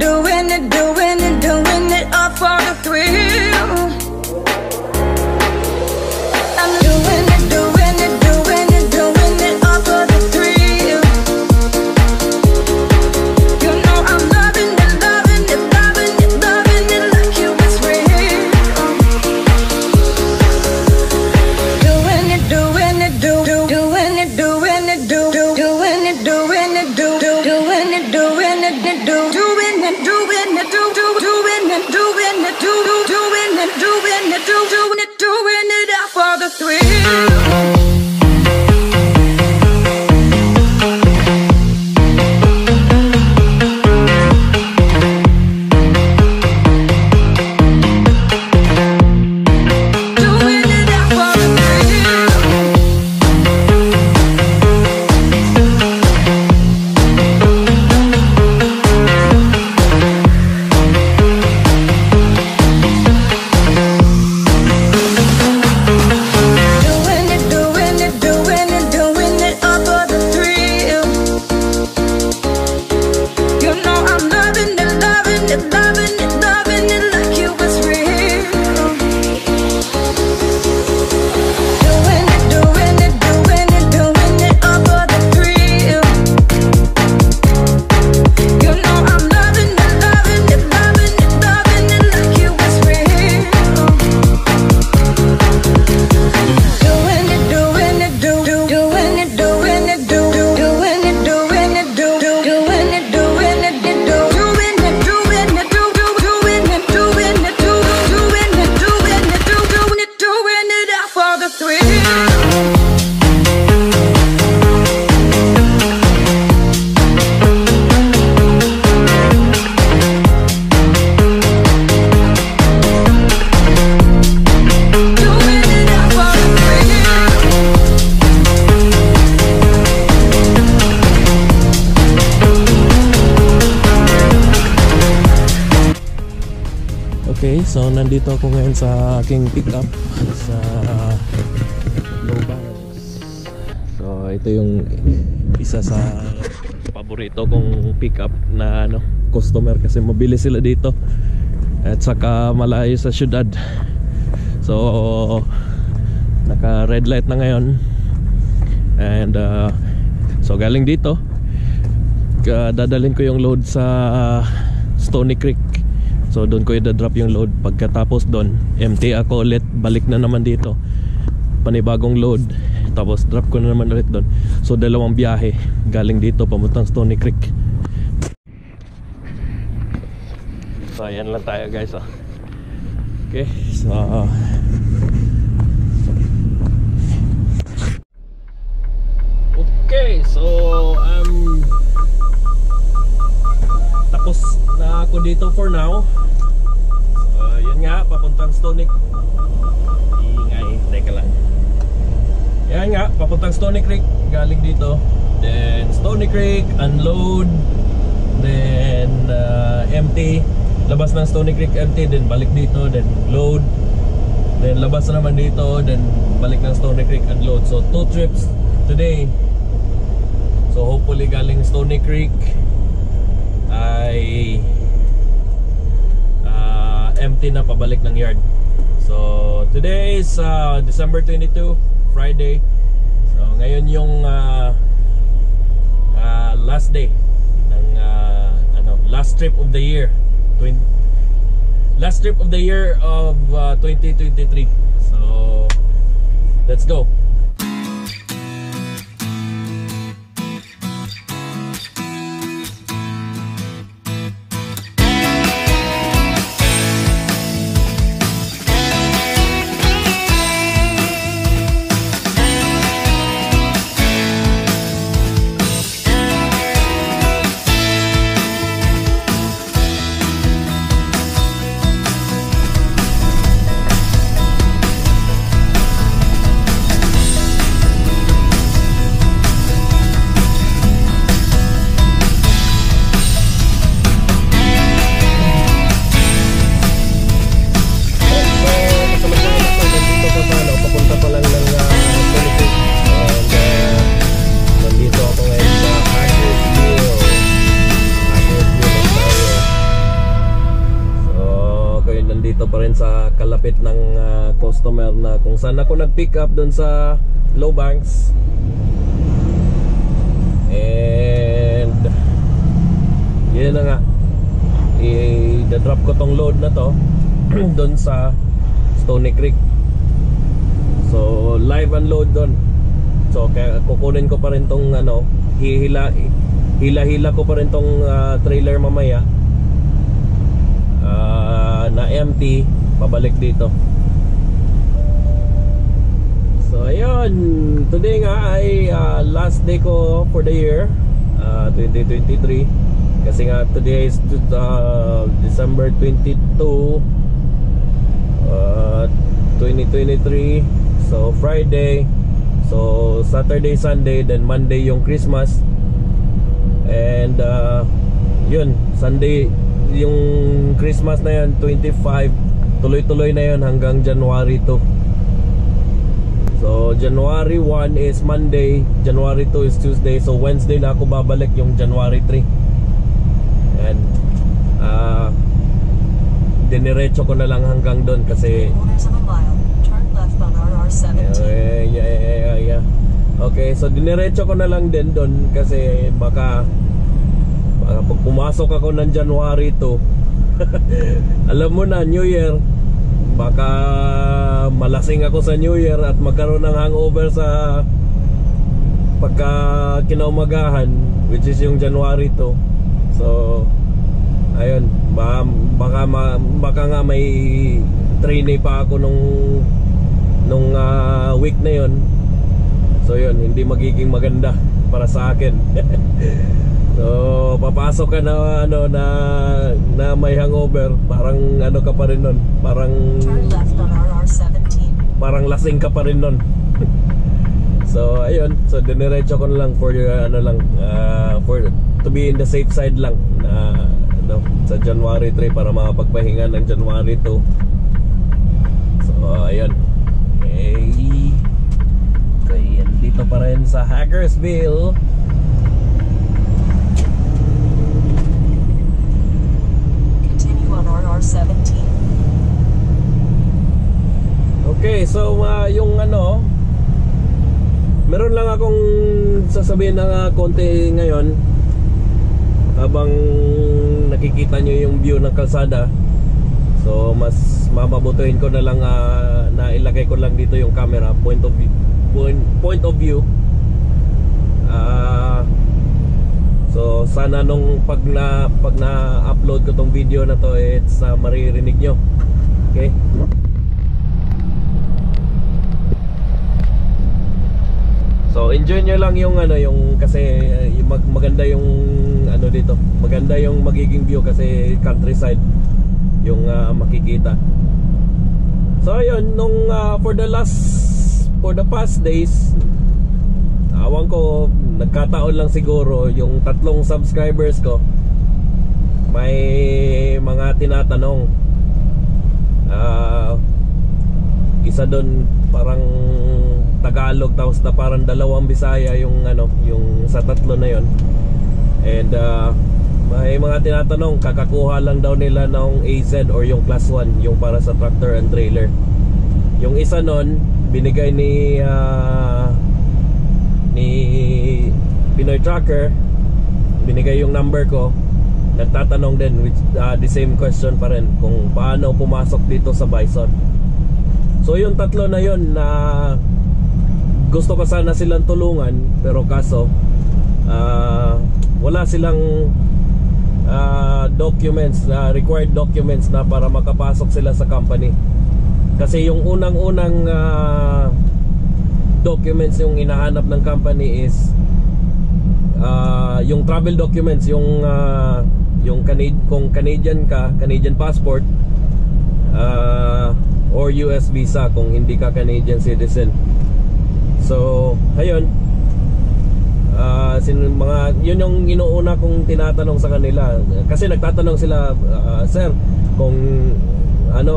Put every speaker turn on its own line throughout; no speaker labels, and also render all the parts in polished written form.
doing it all for the thrill. I'm doing it all for the thrill. You know I'm loving it like you was real. Doing it, doing it all for the thrill.
Okay, so nandito ako ngayon sa aking pickup sa Lobos. So ito yung isa sa paborito kong pickup na customer kasi mabilis sila dito at saka malayo sa syudad. So naka red light na ngayon and so galing dito dadalhin ko yung load sa Stony Creek. So doon ko i-drop yung load. Pagkatapos doon, empty ako ulit. Balik na naman dito. Panibagong load. Tapos drop ko na naman ulit doon. So dalawang biyahe. Galing dito, pamuntang Stony Creek. So ayan lang tayo guys. Okay, so okay, so tapos na ako dito for now. Yan nga, papuntang Stony. Ingay, teka lang. Yan nga, papuntang Stony Creek. Galing dito. Then Stony Creek, unload. Then empty. Labas ng Stony Creek, empty. Then balik dito, then load. Then labas na naman dito. Then balik ng Stony Creek, unload. So 2 trips today. So hopefully galing Stony Creek ay empty na pabalik ng yard. So today is December 22, Friday. So ngayon yung last day ng last trip of the year. Last trip of the year of 2023. So let's go. pa rin sa kalapit ng customer na kung saan ako nag-pick up doon sa Lowbanks. And yun na nga, i-drop ko tong load na to doon sa Stony Creek. So live unload doon. So kaya kukunin ko pa rin tong ano, hila-hila ko pa rin tong trailer mamaya na empty, pabalik dito. So ayun, today nga ay last day ko for the year 2023. Kasi nga today is December 22, 2023. So Friday, so Saturday, Sunday, then Monday yung Christmas. And yun, Sunday yung Christmas na yun, 25. Tuloy-tuloy na yun hanggang January 2. So January 1 is Monday, January 2 is Tuesday. So Wednesday na ako babalik yung January 3. And diniretso ko na lang hanggang doon kasi yeah. Okay, so diniretso ko na lang din doon kasi baka pag pumasok ako ng January 2 alam mo na, New Year, baka malasing ako sa New Year at magkaroon ng hangover sa pagka kinaumagahan, which is yung January 2. So ayun, baka nga may trainee pa ako nung week na yon. So yun, hindi magiging maganda para sa akin. So papasok ka na ano na may hangover, parang ano ka pa rin nun, parang parang lasing ka pa rin nun. So ayun, so diniretso ko na lang for for to be in the safe side lang sa January 3 para makapagpahinga ng January 2. So ayun, okay, dito pa rin sa Hagersville.
Continue on RR17.
Okay, so yung ano, meron lang akong sasabihin na konti ngayon habang nakikita nyo yung view ng kalsada. So mas mamabutuhin ko na lang na ilagay ko lang dito yung camera point of view. So sana nung pag na-upload ko tong video na to, it's maririnig nyo. Okay? So enjoy nyo lang yung ano, yung kasi maganda yung ano dito. Maganda yung magiging view kasi countryside yung makikita. So ayun, nung for the past days, awan ko, nagkataon lang siguro yung 3 subscribers ko may mga tinatanong. Isa doon parang Tagalog, tapos na parang 2 Bisaya yung ano, yung sa 3 na yon. And may mga tinatanong, kakakuha lang daw nila ng AZ or yung class 1, yung para sa tractor and trailer. Yung isa nun, binigay ni Pinoy Tracker, binigay yung number ko. Nagtatanong din with the same question pa rin, kung paano pumasok dito sa Bison. So yung 3 na yon na gusto ko sana silang tulungan, pero kaso wala silang documents, required documents na para makapasok sila sa company. Kasi yung unang-unang documents yung hinahanap ng company is yung travel documents, yung kung Canadian ka, Canadian passport, or US visa kung hindi ka Canadian citizen. So ayun, yun yung inuuna kong tinatanong sa kanila. Kasi nagtatanong sila, sir, kung ano,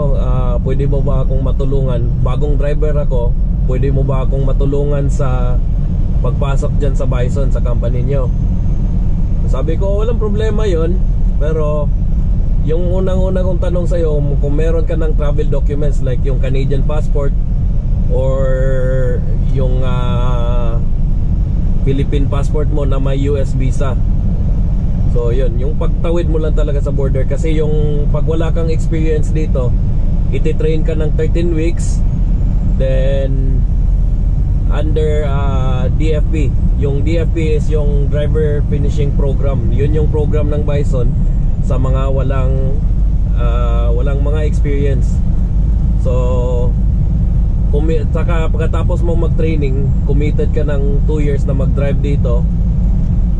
pwede mo ba akong matulungan, bagong driver ako, pwede mo ba akong matulungan sa pagpasok dyan sa Bison, sa company nyo? Sabi ko, walang problema yun, pero yung unang-una kong tanong sa'yo, kung meron ka ng travel documents like yung Canadian passport or yung Philippine passport mo na may US visa. So yun, yung pagtawid mo lang talaga sa border. Kasi yung pag wala kang experience dito, ititrain ka ng 13 weeks. Then under DFP. Yung DFP is yung driver finishing program. Yun yung program ng Bison sa mga walang mga experience. So saka pagkatapos mo mag-training, committed ka ng 2 years na mag-drive dito,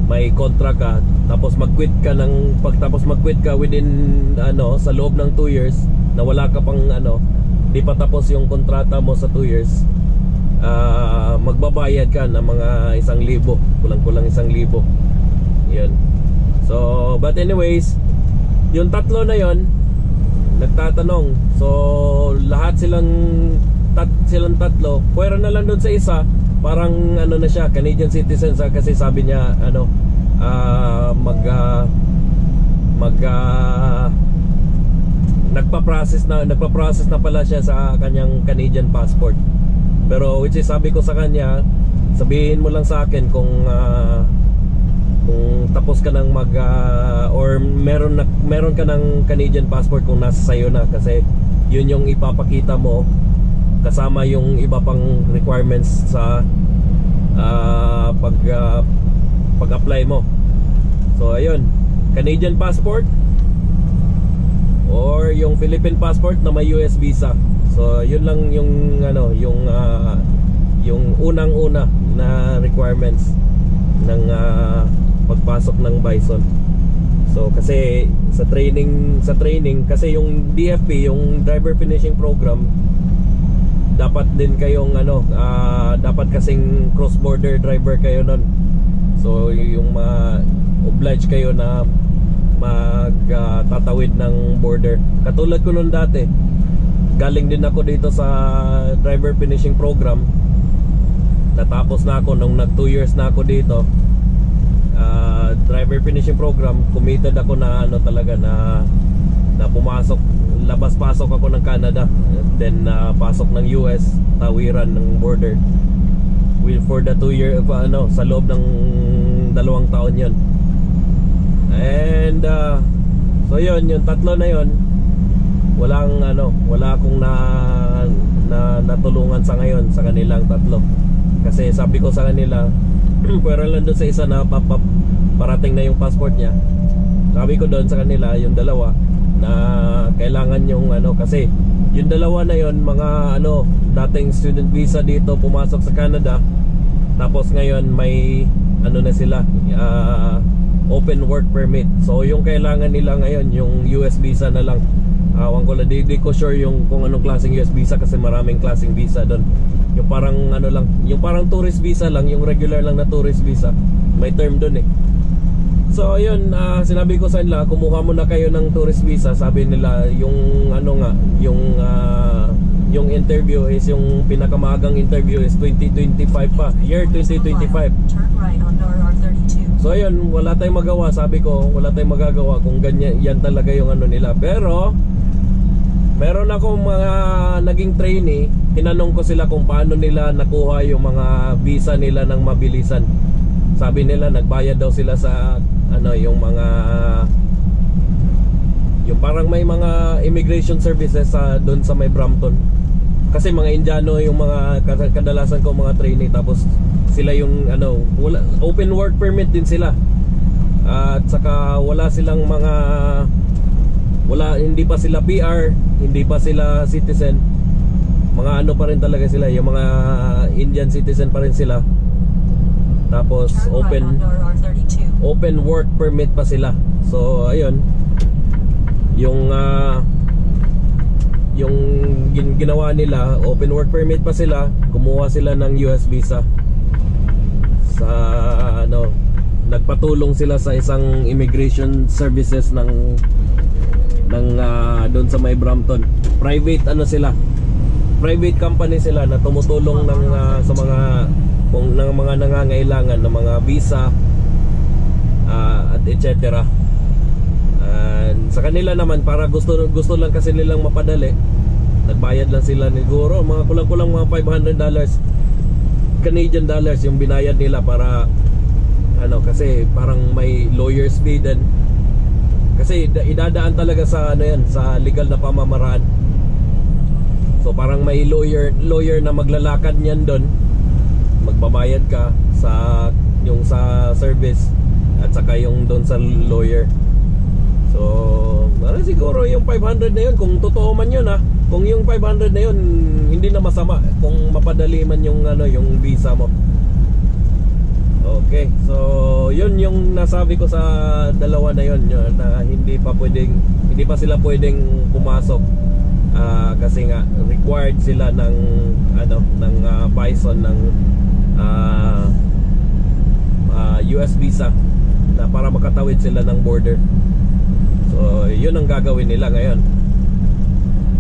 may contract ka, tapos mag-quit ka pagtapos mag-quit ka within sa loob ng 2 years na wala ka pang di pa tapos yung kontrata mo sa 2 years, magbabayad ka ng mga 1,000, kulang-kulang 1,000. Yan. So but anyways, yung tatlo na yon nagtatanong. So lahat silang tatlo, pwera na lang doon sa isa, parang na siya, Canadian citizen kasi sabi niya nagpa-process na pala siya sa kanyang Canadian passport. Pero which is sabi ko sa kanya, sabihin mo lang sa akin kung tapos ka ng or meron ka ng Canadian passport kung nasa sayo na, kasi yun yung ipapakita mo kasama yung iba pang requirements sa pag-apply mo. So ayun, Canadian passport or yung Philippine passport na may US visa. So yun lang yung yung unang-una na requirements ng pagpasok ng Bison. So kasi sa training kasi yung DFP, yung driver finishing program, dapat din kayong dapat kasing cross border driver kayo nun. So yung obliged kayo na magtatawid ng border. Katulad ko nun dati, galing din ako dito sa driver finishing program. Natapos na ako nung nag 2 years na ako dito. Driver finishing program, committed ako na talaga na pumasok, labas-pasok ako ng Canada, then pasok ng US, tawiran ng border for the 2 year sa loob ng 2 taon yun. And so yun, yung tatlo na yun, wala akong natulungan sa ngayon sa kanilang tatlo. Kasi sabi ko sa kanila, pwera lang doon sa isa na parating na yung passport niya. Sabi ko doon sa kanila, yung dalawa na kailangan yung kasi yung dalawa na yon, mga dating student visa dito, pumasok sa Canada, tapos ngayon may na sila, open work permit. So yung kailangan nila ngayon yung US visa na lang. Awan ko lang, di ko sure yung kung anong klaseng US visa, kasi maraming klaseng visa doon. Yung parang lang, yung parang tourist visa lang, yung regular lang na tourist visa, may term doon eh. So yun, sinabi ko sa nila, kumuha muna kayo ng tourist visa. Sabi nila yung yung interview is, yung pinakamagang interview is 2025 pa, year 2025. So yun, wala tayong magawa. Sabi ko, wala tayong magagawa kung ganyan, yan talaga yung nila. Pero meron akong mga naging trainee, tinanong ko sila kung paano nila nakuha yung mga visa nila ng mabilisan. Sabi nila nagbayad daw sila sa yung parang may mga immigration services doon sa may Brampton. Kasi mga Indiano yung mga kadalasan ko mga trainee, tapos sila yung open work permit din sila. At saka wala silang hindi pa sila PR, hindi pa sila citizen. Mga pa rin talaga sila, yung mga Indian citizen pa rin sila. Tapos open work permit pa sila. So ayun, yung ginawa nila, open work permit pa sila, kumuha sila ng US visa sa nagpatulong sila sa isang immigration services ng doon sa may Brampton. Private private company sila na tumutulong sa mga nangangailangan ng mga visa at etc. Yan. Sa kanila naman, para gusto lang kasi nilang mapadali, nagbayad lang sila ni Guro, mga kulang-kulang mga $500 Canadian dollars yung binayad nila para ano, kasi parang may lawyer's fee din. Kasi idadaan talaga sa ano yan, sa legal na pamamaraan. So parang may lawyer na maglalakad niyan doon. Magbabayad ka sa yung sa service at saka yung doon sa lawyer. So siguro yung 500 na yun, kung totoo man yun ha, kung yung 500 na yun hindi na masama kung mapadali man yung ano, yung visa mo. Okay, so yun yung nasabi ko sa dalawa na yun, na hindi pa sila pwedeng pumasok kasi nga required sila ng ano, ng Bison ng US visa na para makatawid sila ng border. So yun ang gagawin nila ngayon.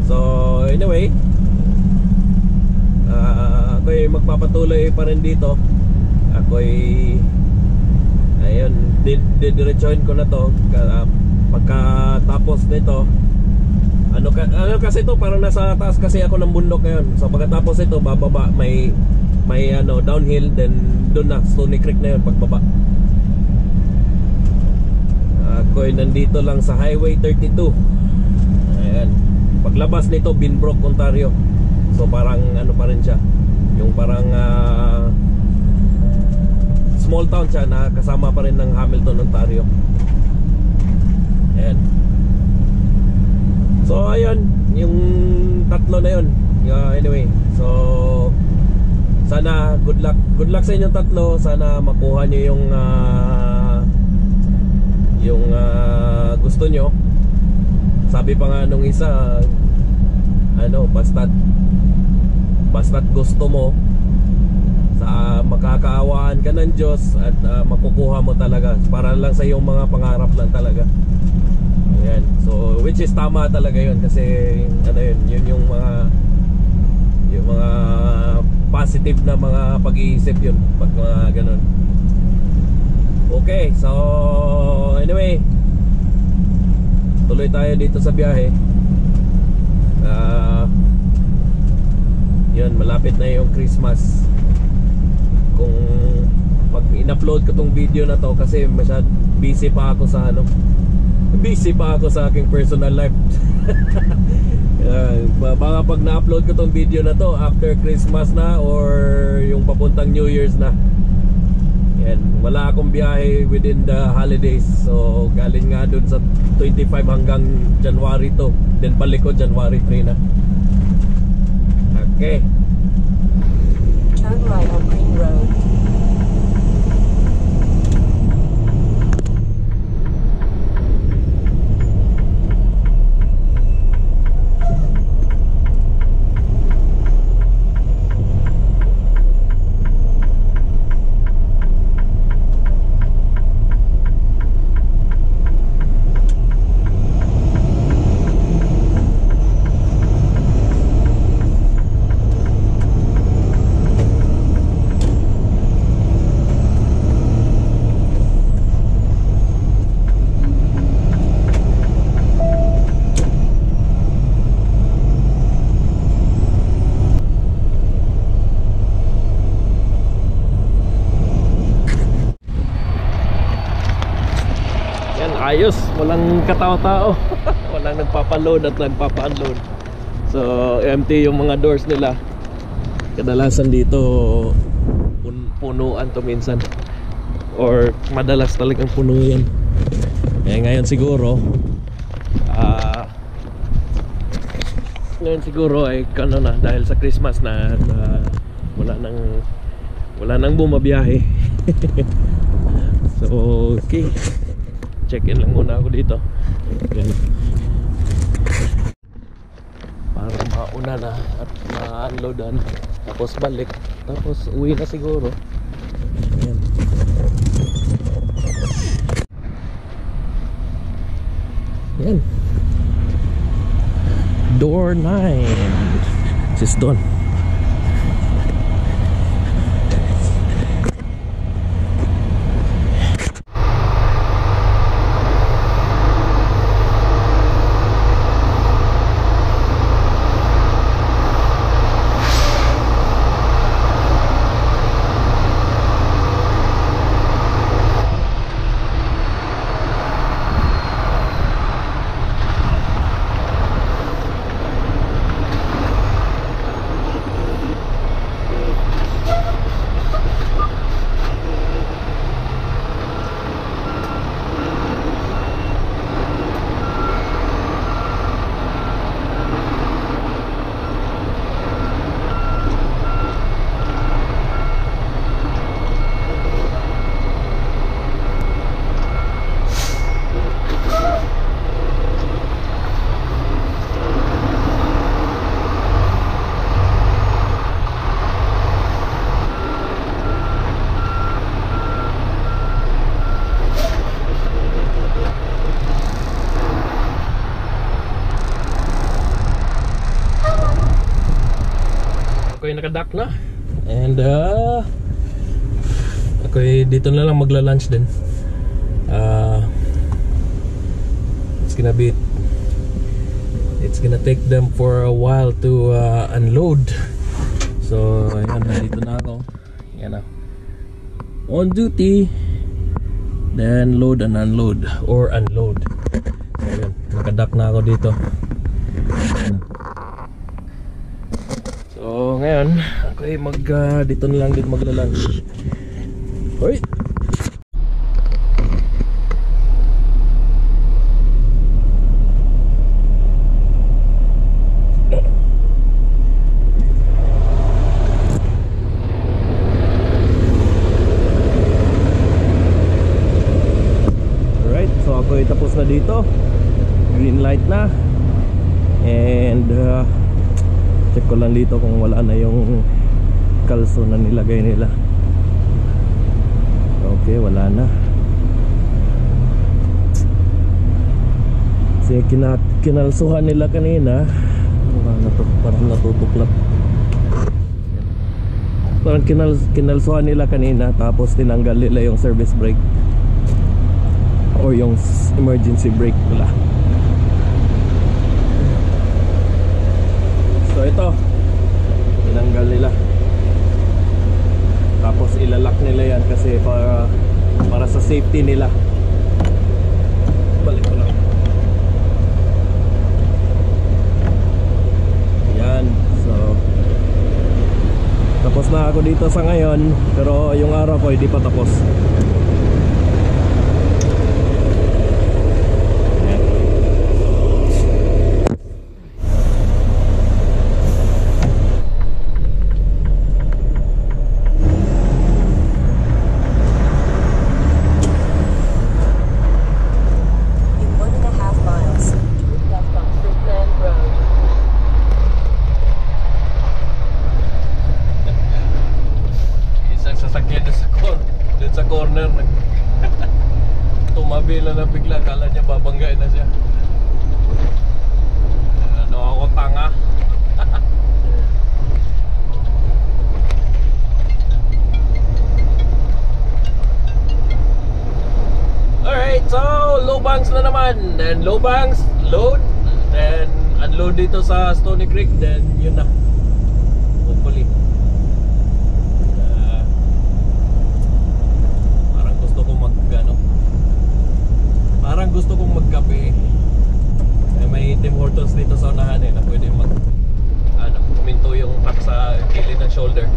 So anyway, ako'y magpapatuloy pa rin dito. Ako'y ayun, didiretsuhin ko na to. Pagkatapos nito, ano kasi to, parang nasa taas kasi ako ng bundok ngayon. So pagkatapos ito, bababa, may ano, downhill, then doon na Stony Creek na yun pagbaba. Ako'y nandito lang sa Highway 32. Ayan, paglabas nito, Binbrook, Ontario. So parang ano pa rin siya, yung parang small town siya na kasama pa rin ng Hamilton, Ontario. Ayan. So ayun, yung tatlo na yun. Anyway, so sana good luck sa inyong tatlo. Sana makuha nyo yung gusto nyo. Sabi pa nga nung isa, ano, basta't gusto mo, sa makakaawaan ka ng Diyos at makukuha mo talaga. Para lang sa iyong mga pangarap lang talaga. Ayan. So which is tama talaga yun, kasi ano yun yung mga positive na mga pag-iisip yun pag mga ganun. Okay, so anyway, tuloy tayo dito sa biyahe. Yun, malapit na yung Christmas. Kung pag in-upload ko tong video na to, kasi busy pa ako sa aking personal life. Baka pag na-upload ko tong video na to after Christmas na or yung papuntang New Year's na. Yan, wala akong biyahe within the holidays. So galing nga dun sa 25 hanggang January 2. Then balik ko January 3 na. Okay.
Turn right on Green Road.
Ayos, walang katao-tao. Walang nagpapaload at nagpapa-unload. So empty yung mga doors nila. Kadalasan dito punuan to minsan, or madalas talagang puno yan. Ngayon siguro ay kano na, dahil sa Christmas na wala nang bumabiyahe. So okay, check-in lang muna ako dito. Yan. Para mauna na at ma-unloadan, tapos balik, tapos uwi na siguro. Yan. Yan. Door 9. This is done. nakadak na. And ako dito na lang magla-lunch din. It's gonna take them for a while to unload. So ayan, nandito na ako. Yan na. On duty. Then load and unload, or unload. So ayan, nakadak na ako dito. Ayan. So ngayon, okay, dito na lang din magla-lunch. Hoy! Tapos na dito, green light na. And check ko lang dito kung wala na yung kalso na nilagay nila. Okay, wala na. Kasi kinalsuhan nila kanina. Parang natutuklap. Parang kinalsuhan nila kanina, tapos tinanggal nila yung service brake or yung emergency brake pala. So ito, tinanggal nila. Tapos ilalak nila yan kasi para sa safety nila. Balik ko lang. Yan. So tapos na ako dito sa ngayon, pero yung araw ko hindi pa tapos. Tumabila na bigla, kala niya babanggain na siya. Ano ako, tanga. Alright, so low banks na naman. Then low banks, load, then unload dito sa Stony Creek. Then yun na, hopefully. Parang gusto kong magkape. May Tim Hortons dito sa unahan na pwede kuminto yung truck sa gilid ng shoulder.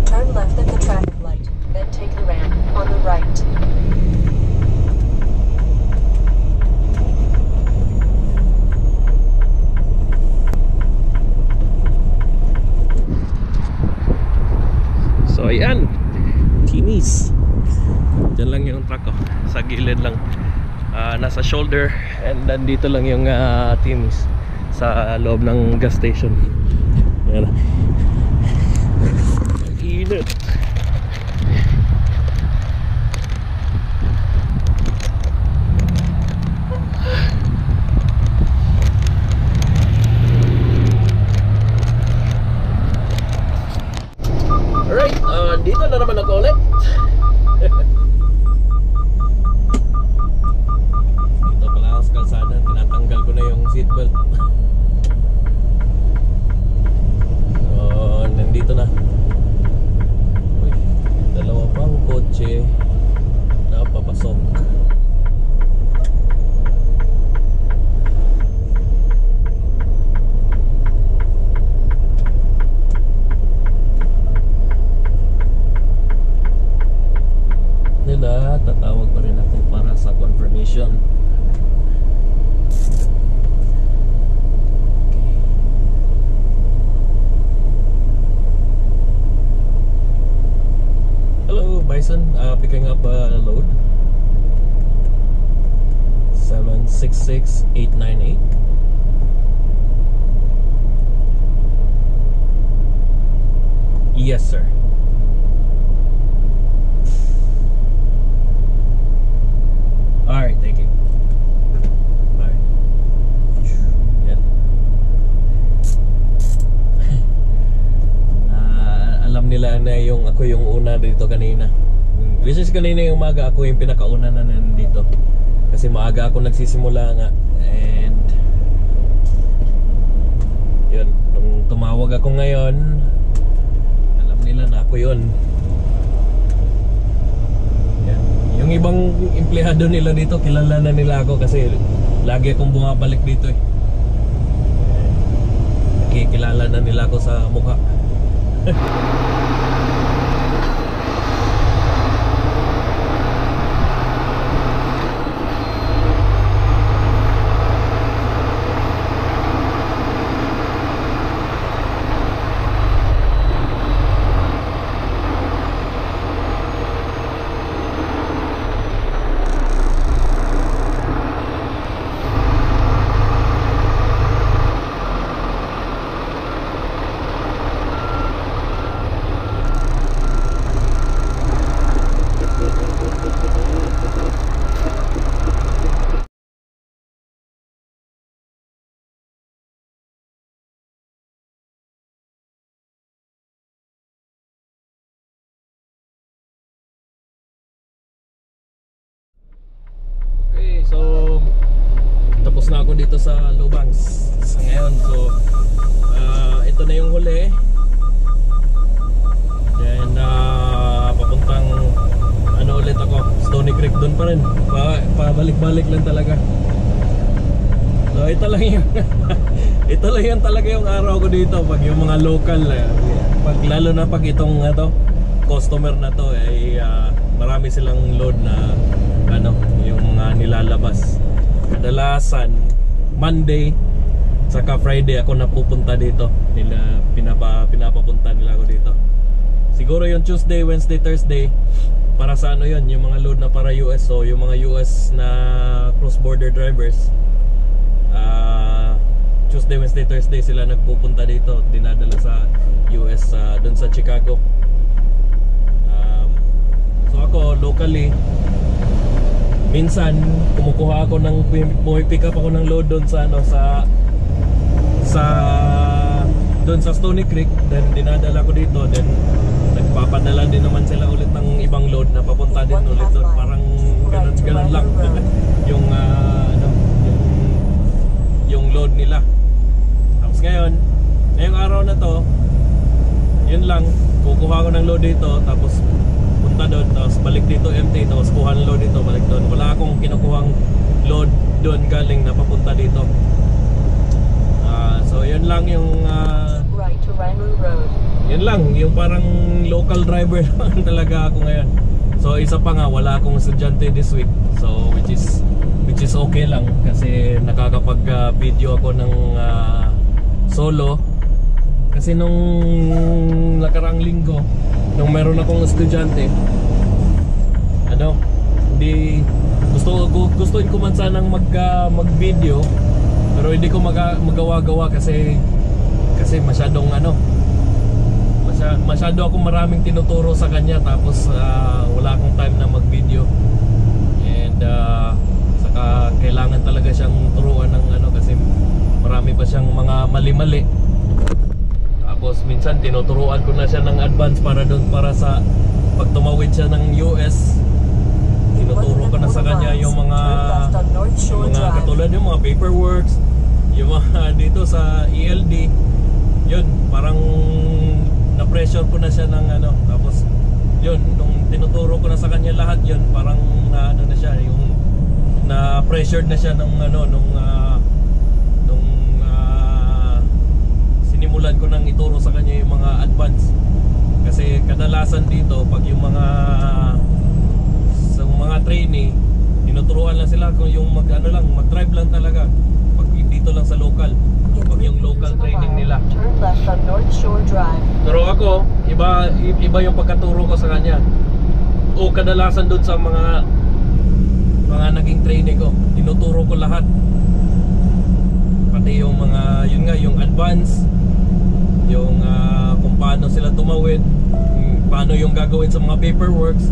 Turn left at the traffic light, then take the ramp on the right.
So ayan, Timmy's. Diyan lang yung truck ko, sa gilid lang, nasa shoulder. And then dito lang yung Timmy's sa loob ng gas station. Ayan. Init. Alright, dito na naman ako ulit. Dito pala ako sa kalsada, tinatanggal ko na yung seatbelt. So, nandito na. Uy, dalawa pang kotse na papasok. Tatawag pa rin ako para sa confirmation. Hello Bison, picking up a load 766898. Yes sir. ako yung una dito kanina. Which is kanina yung umaga ako yung pinakauna na nandito. Kasi maaga ako nagsisimula nga. And yun, nung tumawag ako ngayon, alam nila na ako yun. Yan. Yung ibang empleyado nila dito, kilala na nila ako kasi lagi akong bumabalik dito eh. Nakikilala na nila ako sa mukha. So tapos na ako dito sa Lubangs sa ngayon. So ito na yung huli. Then papuntang ano ulit ako, Stony Creek. Doon pa rin, pabalik-balik lang talaga. So ito lang yung ito lang yan talaga yung araw ko dito. Pag yung mga local pag, lalo na pag itong customer na to ay marami silang load na yung nilalabas. Kadalasan Monday saka Friday ako napupunta dito. Pinapapunta nila ako dito. Siguro yung Tuesday, Wednesday, Thursday para sa yun, yung mga load na para US. So yung mga US na cross-border drivers, Tuesday, Wednesday, Thursday sila nagpupunta dito. Dinadala sa US, dun sa Chicago. So ako locally, minsan kumukuha ako ng pick up ako ng load doon sa doon sa Stony Creek, then dinadala ko dito, then nagpapadala din naman sila ulit ng ibang load na papunta din ulit doon. Parang ganun lang yung load nila. Tapos ngayong araw na to, yun lang, kukuha ko ng load dito, tapos punta doon, tapos balik dito empty, tapos kuha ng load dito, balik doon. Wala akong kinukuhang load doon galing na papunta dito. So yun lang yung
Right to Raymond Road.
yun lang, yung parang local driver lang talaga ako ngayon. So isa pa nga, wala akong estudyante this week. So which is okay lang kasi nakakapag video ako ng solo. Kasi nung nakarang linggo, nung meron akong estudyante, hindi gustuin ko man sanang mag-video, pero hindi ko magawa-gawa kasi masyadong masyado akong maraming tinuturo sa kanya, tapos wala akong time na mag-video. And saka kailangan talaga siyang turuan ng kasi marami pa siyang mga mali-mali. Tapos minsan tinuturuan ko na siya ng advance para sa pag tumawid siya ng US, tinuturo ko na sa kanya yung mga katulad yung mga paperworks, yung mga dito sa ELD. Yun, parang na-pressure ko na siya ng tapos yun, nung tinuturo ko na sa kanya lahat yun, parang na siya, yung na-pressured na siya nung sinimulan ko nang ituro sa kanya yung mga advance. Kasi kadalasan dito pag yung mga trainee, tinuturuan lang sila kung yung mag-drive lang talaga pag dito lang sa local, pag yung local training nila.
Turn left on North Shore Drive.
Pero ako, iba yung pagkaturo ko sa kanya. O kadalasan doon sa mga naging training ko, tinuturo ko lahat. Pati yung yung advance, yung kung paano sila tumawid, paano yung gagawin sa mga paperworks.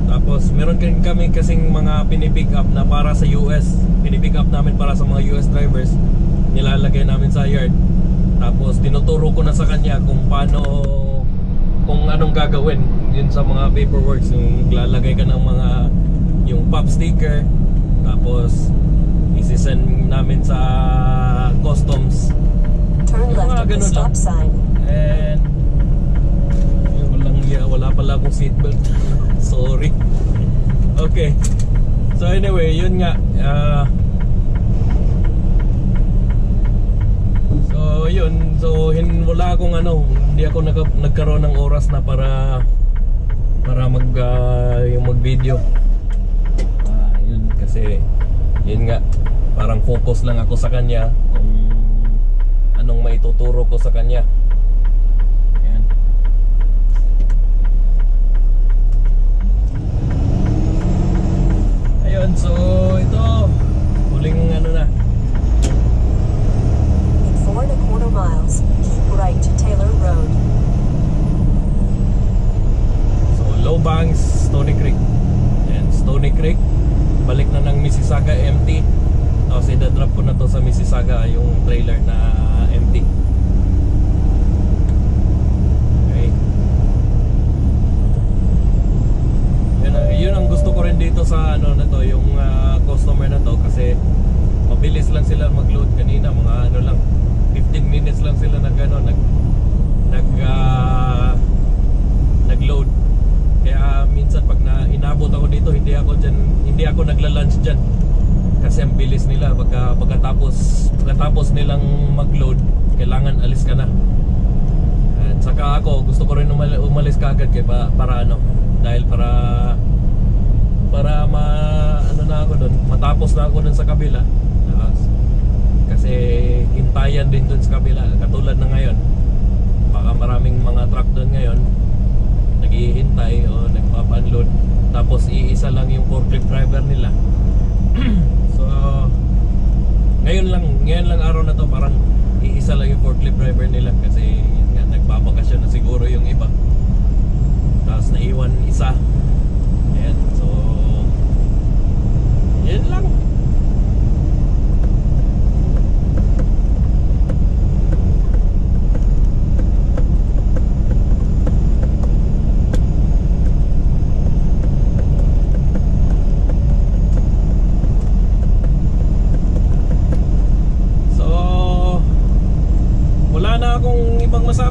Tapos meron kami kasing mga pinipick up na para sa US, pinipick up namin para sa mga US drivers, nilalagay namin sa yard. Tapos tinuturo ko na sa kanya kung paano kung anong gagawin yun sa mga paperwork. Yung lalagay ka ng mga yung pop sticker, tapos isisend namin sa customs.
Turn
Yung
left
mga
at the
ganun lang.
stop sign.
And wala pala akong seatbelt. Sorry. Okay. So anyway, yun nga. So yun. So wala akong hindi ako nagkaroon ng oras na para yung mag-video. Yun kasi yun nga, parang focus lang ako sa kanya kung anong maituturo ko sa kanya. Ayan. Ayun, so ito huling na.
In 4.25 miles, keep right to Taylor Road.
So Lowbangs, Stony Creek. And Stony Creek, balik na ng Mississauga empty. Tapos i-drop ko na to sa Mississauga yung trailer na empty. Okay. Yun ang gusto ko rin dito sa na to, yung customer na to, kasi mabilis lang sila mag-load. Kanina mga lang 15 minutes lang sila nag-load. Kaya minsan pag inabot ako dito, hindi ako nagla-lunch diyan. Kasi ang bilis nila pagkatapos nilang mag-load, kailangan alis ka na. At saka ako gusto ko rin umalis kaagad para dahil para na ako doon, matapos na ako doon sa kabila. Kasi hintayan din doon sa kabila, katulad na ngayon. Baka maraming mga truck doon ngayon naghihintay o nagpapa-unload, tapos iisa lang yung forklift driver nila. So ngayon lang araw na to, parang iisa lang yung forklift driver nila kasi yun nga, nagbabakasyon na siguro yung iba, tapos naiwan isa. Ayan, so yan lang.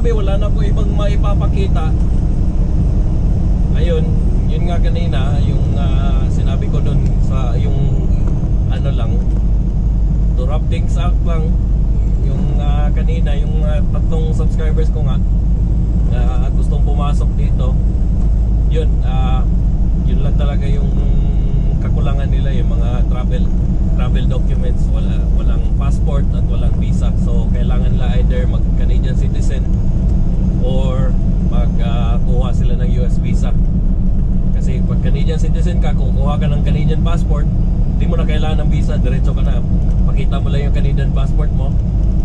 Wala na po ibang maipapakita. Ayun, yun nga kanina yung sinabi ko doon sa yung lang, to wrap things up lang, yung kanina yung tatlong subscribers ko nga gustong pumasok dito. Yun lang talaga yung kakulangan nila, yung mga travel documents, walang passport at walang visa. So kailangan nila either mag Canadian citizen or magkuha sila ng US visa. Kasi pag Canadian citizen ka, kukuha ka ng Canadian passport, hindi mo na kailangan ng visa, diretso ka na. Pakita mo lang yung Canadian passport mo,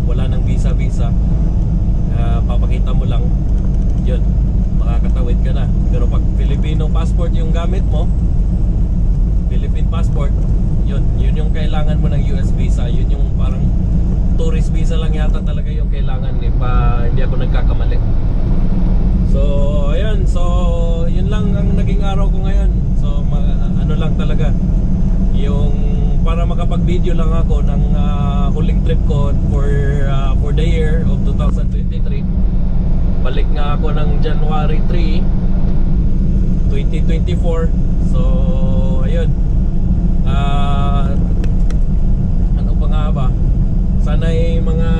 wala ng visa, papakita mo lang, yun, makakatawid ka na. Pero pag Filipino passport yung gamit mo, Philippine passport, yun yung kailangan mo ng US visa. Yun yung parang tourist visa lang yata talaga yung kailangan, hindi ako nagkakamali. So ayun, so yun lang ang naging araw ko ngayon. So lang talaga yung para makapag-video lang ako ng huling trip ko for the year of 2023. Balik nga ako ng January 3, 2024. So ayun, ano pa nga ba, sana'y mga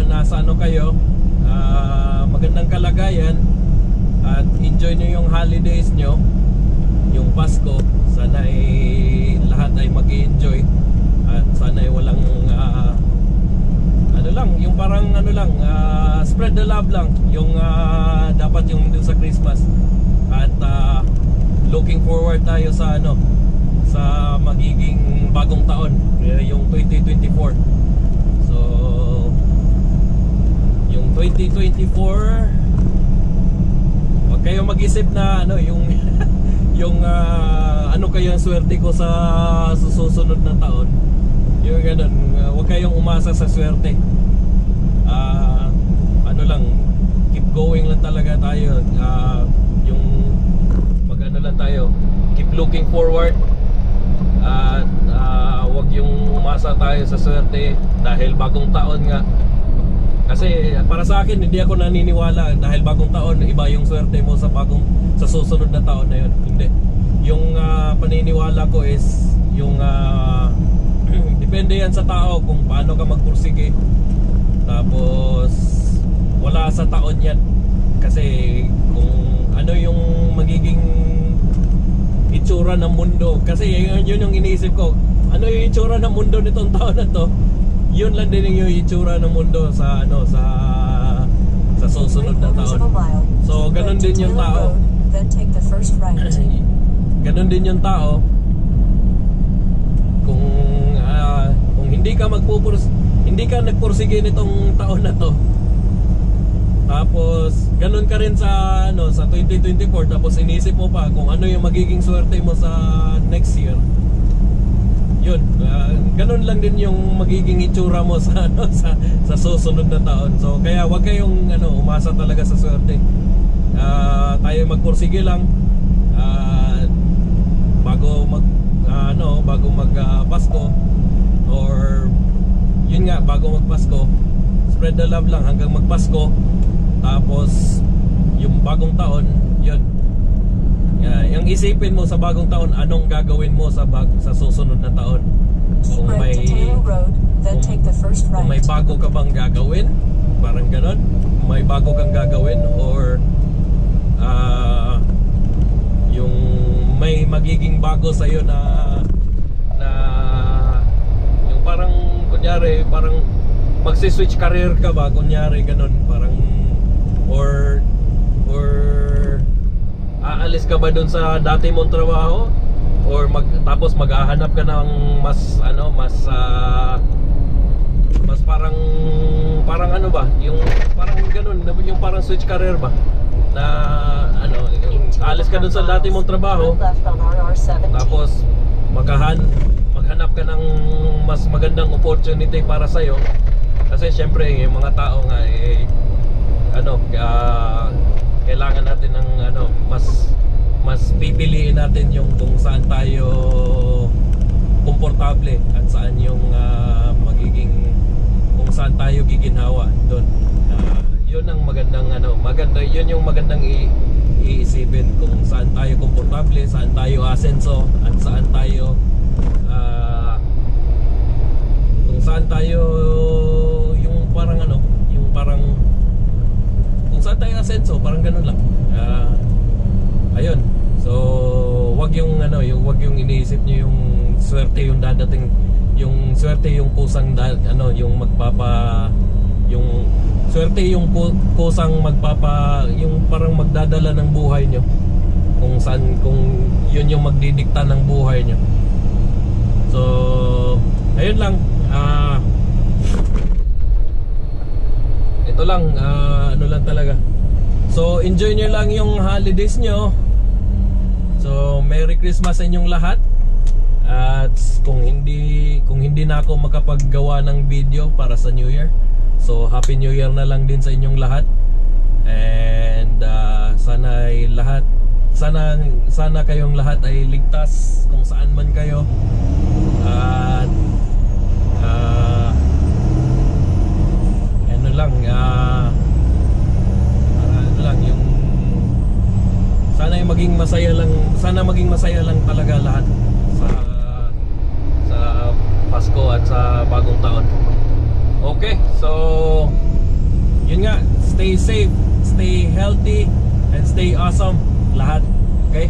nasa kayo, magandang kalagayan at enjoy nyo yung holidays nyo, yung Pasko. Sana'y lahat ay mag-enjoy at sana'y walang yung parang spread the love lang yung dapat yung dun sa Christmas. At looking forward tayo sa sa magiging bagong taon, yung 2024. So yung 2024, wag kayo mag-isip na yung yung ano kayo ang swerte ko sa susunod na taon. Yung ganun, wag kayong umasa sa swerte. Keep going lang talaga tayo. Yung mag-ano lang tayo, keep looking forward. At wag yung umasa tayo sa swerte dahil bagong taon nga. Kasi para sa akin hindi ako naniniwala dahil bagong taon iba yung swerte mo sa susunod na taon na yun. Hindi. Yung paniniwala ko is yung depende yan sa tao kung paano ka magpursige. Tapos wala sa taon yan. Kasi kung ano yung magiging itsura ng mundo, kasi yun yung iniisip ko, ano yung itsura ng mundo nitong taon na to, yun lang din yung itsura ng mundo sa sa susunod na taon. So ganun din yung tao. Ganun din yung tao. Kung hindi ka nagpursige nitong taon na to, tapos ganun ka rin sa sa 2024, tapos inisip mo pa kung ano yung magiging swerte mo sa next year, yun, ganun lang din yung magiging itsura mo sa sa susunod na taon. So kaya wag kayong umasa talaga sa swerte. Tayo magpursige lang bago mag Pasko, or yun nga, bago magpasko, spread the love lang hanggang magpasko. Tapos yung bagong taon, yun, yung isipin mo sa bagong taon, anong gagawin mo sa susunod na taon. Kung may bago ka bang gagawin, parang ganon, may bago kang gagawin, or yung may magiging bago sa'yo na yung parang kunyari, parang magsi-switch career ka ba, kunyari ganon, parang or aalis ka ba dun sa dati mong trabaho, or tapos maghahanap ka ng mas parang ano ba, yung parang ganun, yung parang switch career ba na aalis ka dun sa dati mong trabaho, tapos maghanap ka ng mas magandang opportunity para sa'yo. Kasi syempre yung mga tao nga kailangan natin ng mas pipiliin natin yung kung saan tayo komportable at saan yung kung saan tayo giginhawa doon. Yun ang maganda, yun yung magandang iisipin, kung saan tayo komportable, saan tayo asenso, at saan tayo kung saan tayo yung parang kung saan tayo asenso, parang ganun lang. Ayun. So wag yung wag yung iniisip niyo yung swerte yung dadating, yung swerte yung kusang yung swerte yung kusang yung parang magdadala ng buhay nyo, kung yun yung magdidikta ng buhay nyo. So ayun lang, ito lang, lang talaga. So enjoy nyo lang yung holidays nyo. So Merry Christmas sa inyong lahat. At kung hindi na ako makapaggawa ng video para sa New Year, so Happy New Year na lang din sa inyong lahat. And sana kayong lahat ay ligtas kung saan man kayo. At yung sana maging masaya lang talaga lahat sa Pasko at sa bagong taon. Okay, so yun nga, stay safe, stay healthy, and stay awesome lahat. Okay?